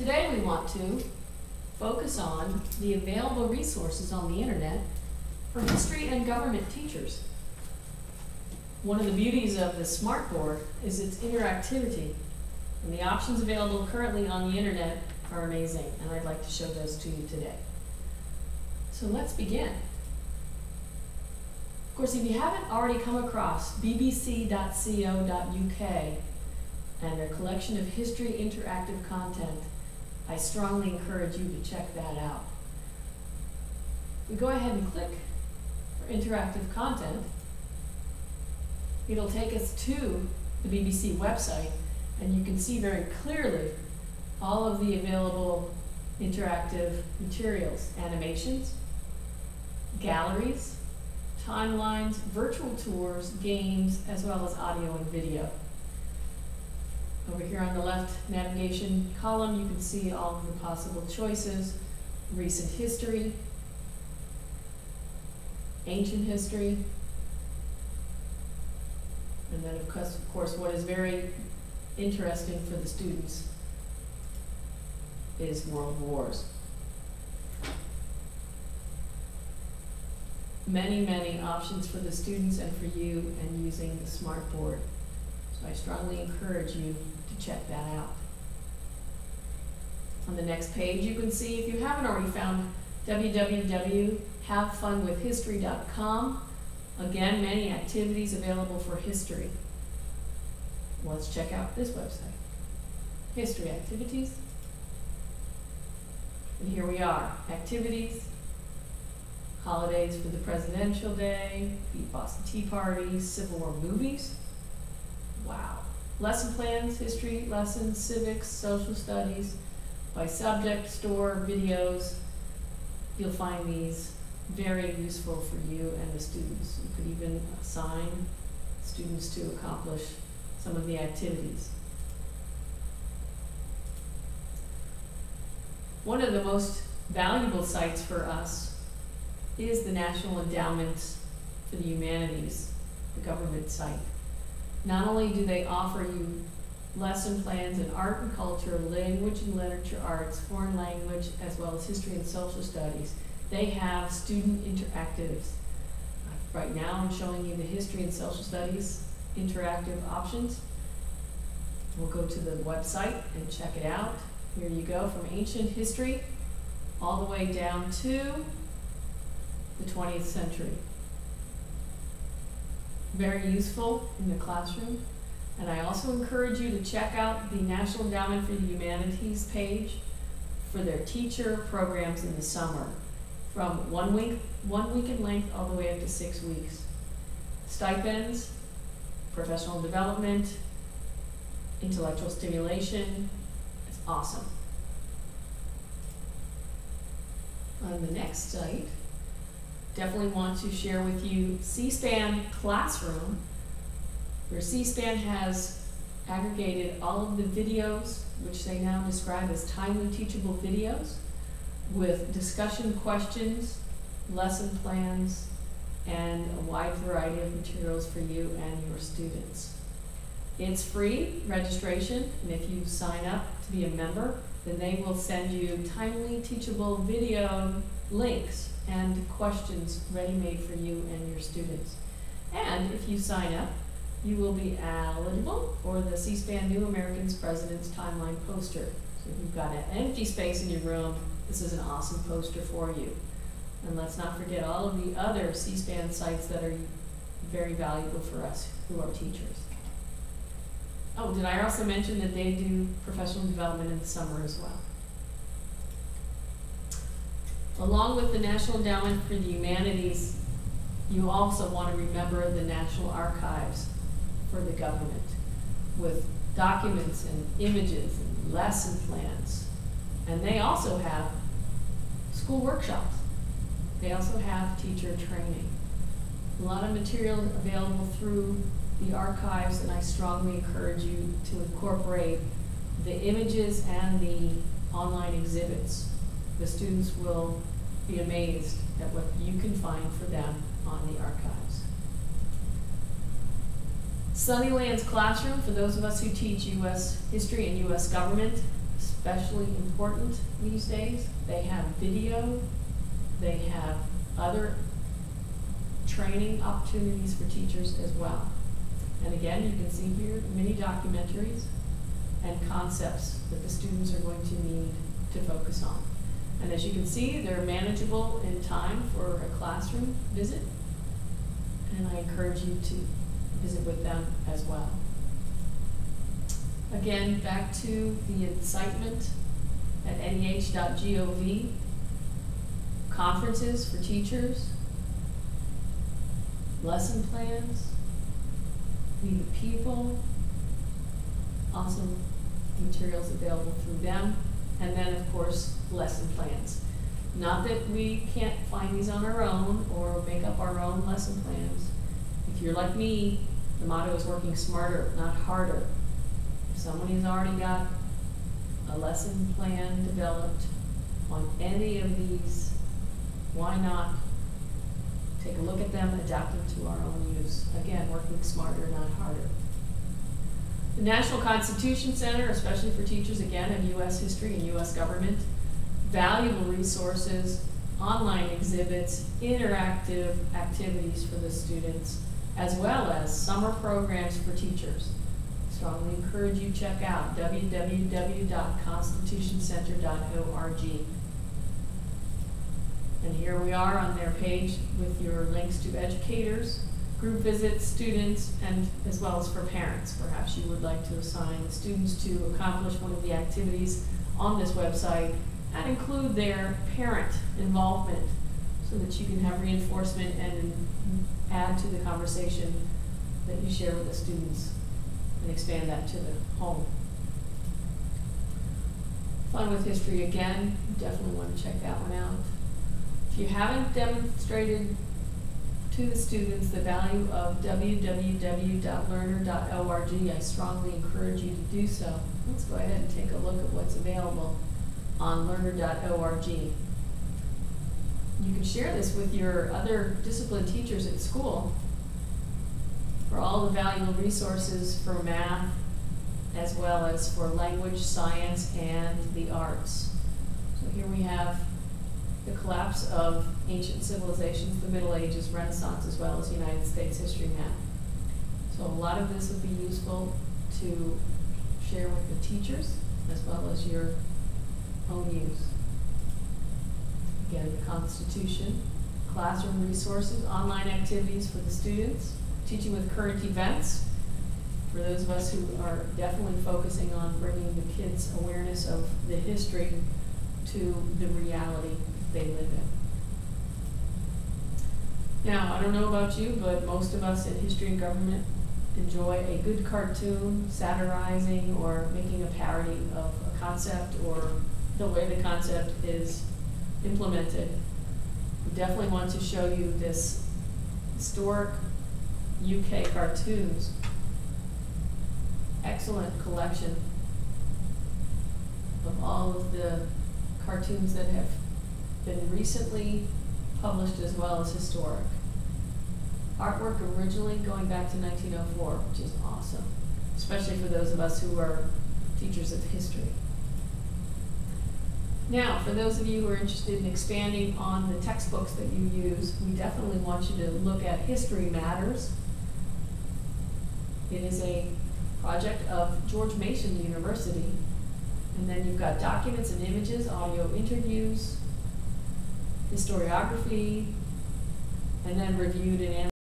Today we want to focus on the available resources on the internet for history and government teachers. One of the beauties of the Smartboard is its interactivity, and the options available currently on the internet are amazing, and I'd like to show those to you today. So let's begin. Of course, if you haven't already come across bbc.co.uk and their collection of history interactive content, I strongly encourage you to check that out. We go ahead and click for interactive content. It'll take us to the BBC website, and you can see very clearly all of the available interactive materials, animations, galleries, timelines, virtual tours, games, as well as audio and video. Over here on the left navigation column, you can see all of the possible choices: recent history, ancient history, and then of course what is very interesting for the students is world wars. Many, many options for the students and for you and using the Smartboard. So I strongly encourage you to check that out. On the next page, you can see, if you haven't already found, www.havefunwithhistory.com. Again, many activities available for history. Let's check out this website. History activities. And here we are. Activities. Holidays for the Presidential Day, the Boston Tea Party, Civil War movies. Wow. Lesson plans, history lessons, civics, social studies, by subject, store, videos. You'll find these very useful for you and the students. You could even assign students to accomplish some of the activities. One of the most valuable sites for us is the National Endowment for the Humanities, the government site. Not only do they offer you lesson plans in art and culture, language and literature arts, foreign language, as well as history and social studies, they have student interactives. Right now I'm showing you the history and social studies interactive options. We'll go to the website and check it out. Here you go, from ancient history all the way down to the 20th century. Very useful in the classroom. And I also encourage you to check out the National Endowment for the Humanities page for their teacher programs in the summer, from 1 week in length all the way up to 6 weeks. Stipends, professional development, intellectual stimulation. It's awesome. On the next site, definitely want to share with you C-SPAN Classroom, where C-SPAN has aggregated all of the videos, which they now describe as timely teachable videos, with discussion questions, lesson plans, and a wide variety of materials for you and your students. It's free registration, and if you sign up to be a member, then they will send you timely teachable video links and questions ready-made for you and your students. And if you sign up, you will be eligible for the C-SPAN New Americans President's Timeline poster. So if you've got an empty space in your room, this is an awesome poster for you. And let's not forget all of the other C-SPAN sites that are very valuable for us who are teachers. Oh, did I also mention that they do professional development in the summer as well? Along with the National Endowment for the Humanities, you also want to remember the National Archives for the government, with documents and images and lesson plans. And they also have school workshops. They also have teacher training. A lot of material available through the archives, and I strongly encourage you to incorporate the images and the online exhibits. The students will be amazed at what you can find for them on the archives. Sunnyland's Classroom, for those of us who teach U.S. history and U.S. government, especially important these days. They have video, they have other training opportunities for teachers as well. And again, you can see here mini documentaries and concepts that the students are going to need to focus on. And as you can see, they're manageable in time for a classroom visit, and I encourage you to visit with them as well. Again, back to the incitement at NEH.gov, conferences for teachers, lesson plans, Meet the People, awesome materials available through them, and then of course lesson plans. Not that we can't find these on our own or make up our own lesson plans. If you're like me, the motto is working smarter, not harder. If someone has already got a lesson plan developed on any of these, why not take a look at them, adapt them to our own use? Again, working smarter, not harder. The National Constitution Center, especially for teachers, again, of U.S. history and U.S. government, valuable resources, online exhibits, interactive activities for the students, as well as summer programs for teachers. Strongly encourage you to check out www.constitutioncenter.org. And here we are on their page with your links to educators, group visits, students, and as well as for parents. Perhaps you would like to assign students to accomplish one of the activities on this website and include their parent involvement so that you can have reinforcement and add to the conversation that you share with the students and expand that to the home. Fun with History, again, you definitely want to check that one out. If you haven't demonstrated to the students the value of www.learner.org, I strongly encourage you to do so. Let's go ahead and take a look at what's available on learner.org. You can share this with your other discipline teachers at school for all the valuable resources for math as well as for language, science, and the arts. So here we have the collapse of ancient civilizations, the Middle Ages, Renaissance, as well as United States history map. So a lot of this would be useful to share with the teachers as well as your own use. Again, the Constitution, classroom resources, online activities for the students, teaching with current events, for those of us who are definitely focusing on bringing the kids' awareness of the history to the reality they live in. Now, I don't know about you, but most of us in history and government enjoy a good cartoon satirizing or making a parody of a concept or the way the concept is implemented. We definitely want to show you this historic UK cartoons. Excellent collection of all of the cartoons that have been recently published as well as historic. Artwork originally going back to 1904, which is awesome, especially for those of us who are teachers of history. Now, for those of you who are interested in expanding on the textbooks that you use, we definitely want you to look at History Matters. It is a project of George Mason University. And then you've got documents and images, audio interviews, historiography, and then reviewed and analyzed